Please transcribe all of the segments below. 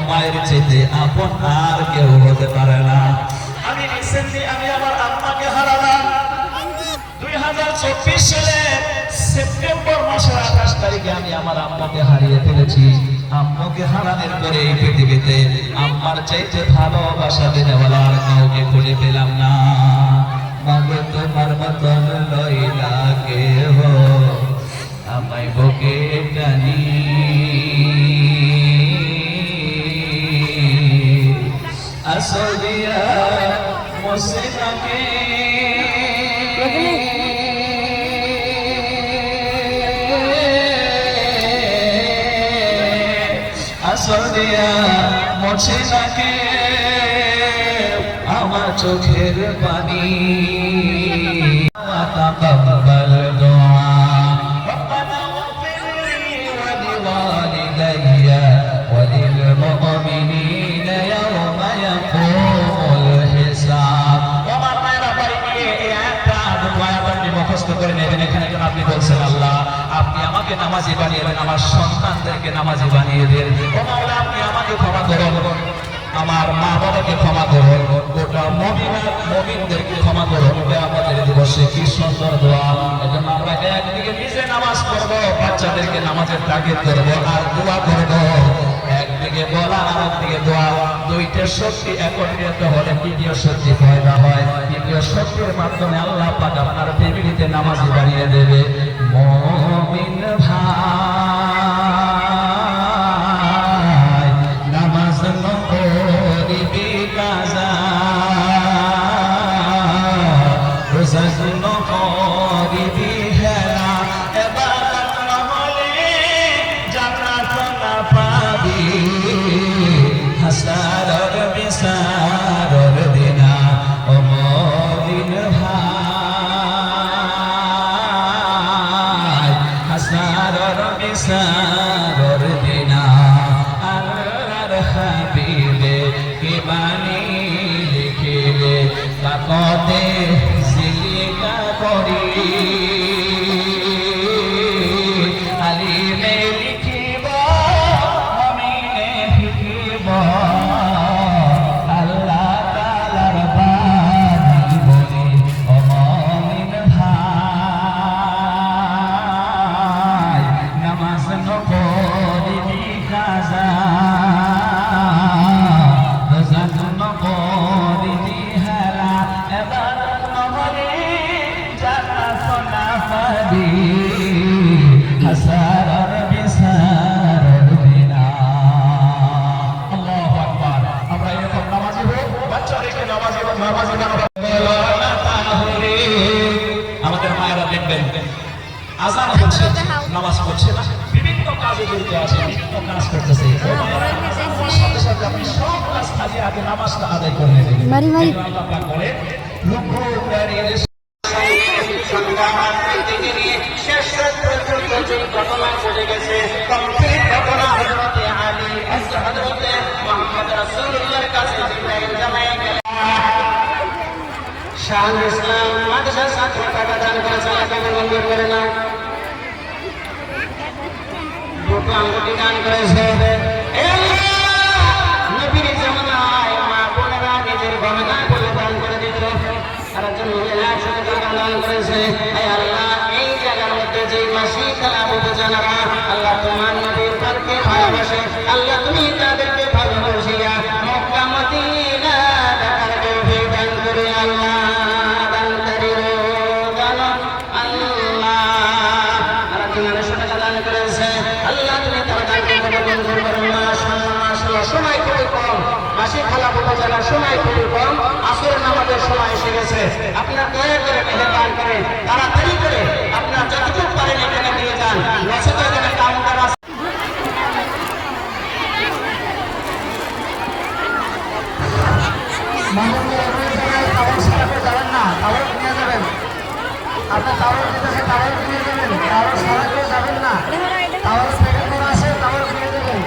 মায়ের চাইতে আপন আর কেউ হতে পারে না। আমি রিসেন্টলি আমি আমার আম্মাকে হারালাম 2024 সালে সেপ্টেম্বর মাসের 28 তারিখে আমি আমার আম্মাকে হারিয়ে ফেলেছি। আম্মাকে হারানোর পরে এই পৃথিবীতে আম্মার চাইতে ভালোবাসা দেওয়ালা আর কাউকে খুঁজে পেলাম না। মাগো তোমার মতন লইলা কে হো আমায় বুকে টানি, আসল দিয়া মুসিবাকে আসল দিয়া মুসিবাকে আমার চোখের পানি। তাকাব্বাল দুআ রব্বানা ইগফির লি ওয়া লিওয়ালিদাইয়া ওয়া লিল মুমিনিনা ইয়াওমা ইয়াকুমুল হিসাব। আমার মায়েরা বাড়ি গিয়ে এই আয়াতটা আপনি মুখস্থ করে নেবেন। এখানে আপনি বলছেন, আল্লাহ আপনি আমাকে নামাজি বানিয়ে দেন, আমার সন্তানদেরকে নামাজি বানিয়ে দেন। ও মাওলা আপনি আমাকে ক্ষমা করুন, আমার মা বাবাকে ক্ষমা করুন, গোটা মুমিনদেরকে ক্ষমা করুন। আমাদের দিবসে কি সুন্দর দোয়া। এজন্য আমরা একদিকে নিজে নামাজ পড়বো, বাচ্চাদেরকে নামাজের তাগিদ করবো আর দোয়া করবো। একদিকে বলা আর একদিকে দোয়া, দুইটা শক্তি একত্রিত হলে তৃতীয় শক্তি পয়দা হয়। তৃতীয় শক্তির মাধ্যমে আল্লাহ পাক আপনার ফ্যামিলিতে নামাজি বানিয়ে দেবে। মুমিন ভাই নামাজ নকরিবি কাজা, রোজা নকরিবি হেলা, ইবাদত নহলে জান্নাত না পাবি, হাসারর বিসারর দিনা। ও মুমিন ভাই হাসারর বিসারর দিনা, আল্লাহর হাবিবে কি বাণী লিখিলে কাকতে জিলিকা করি, আলিমে লিখিব মুমিনে লিখিব, আল্লাহ তাআলার বাণী বলি। ও মুমিন ভাই নামাজ নকরিবি কাজা, রোজা নকরিবি হেলা, ইবাদত নহলে জান্নাত না পাবি, হাসারর বিসারর দিনা। আল্লাহু আকবার। আমরা এরকম নামাজি হই, বাচ্চাদেরকে নামাজি বানাবো। আমাদের মায়েরা দেখবেন আযান হচ্ছে, নামাজ পড়ছে না, বিভিন্ন কাজে জড়িত আছে, বিভিন্ন কাজ করতেছে। সাথে সাথে আপনি সব কাজ খালি আগে নামাজটা আদায় করে নেবেন। আল্লাহ পাক বলে রুকু দাঁড়িয়ে সংগ্রাম নিয়ে শেষ পর্যন্ত যে ঘটনা ঘটে গেছে, কমপ্লিট ঘটনা হযরতে আলী হযরতে মুহাম্মদ রাসূলুল্লাহর কাছে জিবরাইল জামায়ে গেলেন। শাহুল ইসলাম মাদ্রাসা ছাত্র টাকা দান করে চালাকে মঞ্জুর করে না, দুটো আঙ্গুটি দান করেছে। নবীর জামানায় মা বোনেরা নিজের গহনা বলে দান করে দিত, তারা জন্য একসাথে টাকা দান করেছে। আল্লাহ এই জায়গার মধ্যে যে মাসি খেলা বলতে জানারা, আল্লাহ তোমার নবীর পরকে ভালোবাসে, আল্লাহ তুমি তাদেরকে ভালোবাসিয়া মক্কা মদিনা দেখার তৌফিক দান করে। আল্লাহ সময় খুবই কম, মাসিক খেলা বলতে জানার সময় খুবই কম, আসরের নামাজের সময় এসে গেছে। আপনার দয়া করে মেহেরবান করে তাড়াতাড়ি করে আপনার যতটুকু পারেন এখানে দিয়ে যান, নচেত এখানে কাউন্টার আছে। যাবেন না, তাহলে নিয়ে যাবেন আপনার, তাহলে নিয়ে যাবেন, তাহলে সারা যাবেন না, তাহলে প্যাকেট করা আছে, তাহলে নিয়ে যাবেন।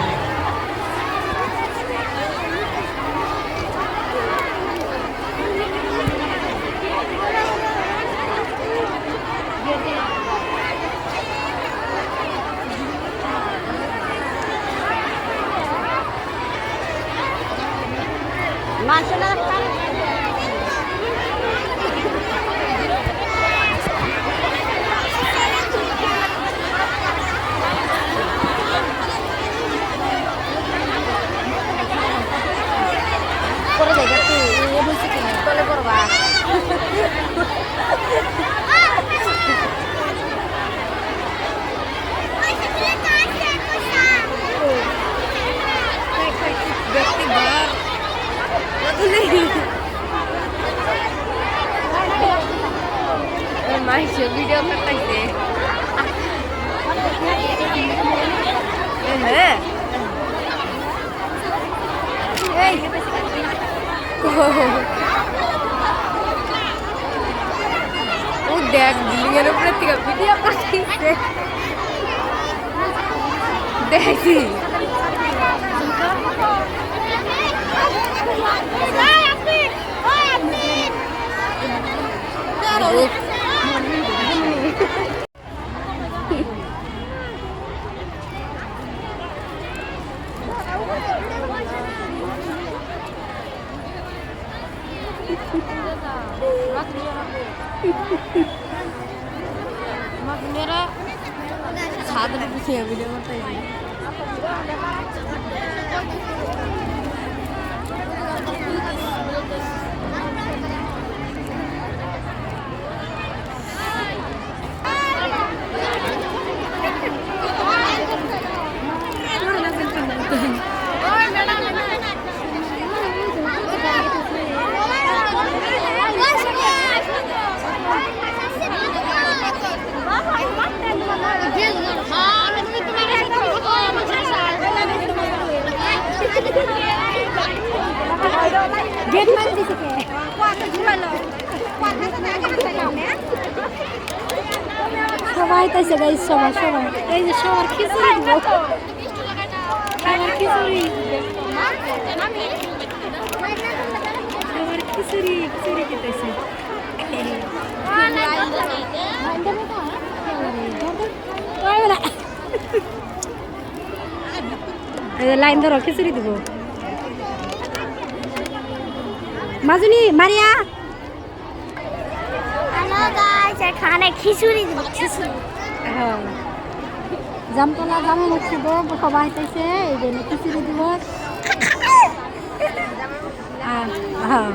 করে যাই তুই বলছি কি তলে করবা माइसे वीडियो करते वो देख बिल्डिंग ऊपर থেকে ভিডিও করতেছে দেখি मेरा साधन पूछे वीडियो करते हैं गेट मार दिसे के কোয়াটা ঝুলালো কোয়াটা তো আগে না না সবাই তাইছে গাইস সবাই এই যে সবার খিচুড়ি দিব সবার খিচুড়ি খেতেছে লাইন ধরো খিচুড়ি দিব মাজুনি মারিয়া हेलो गाइस खाने खिचुड़ी হ্যাঁ জামতলা জামে মুছিব সবাই তাইছে এই যে খিচুড়ি দিব হ্যাঁ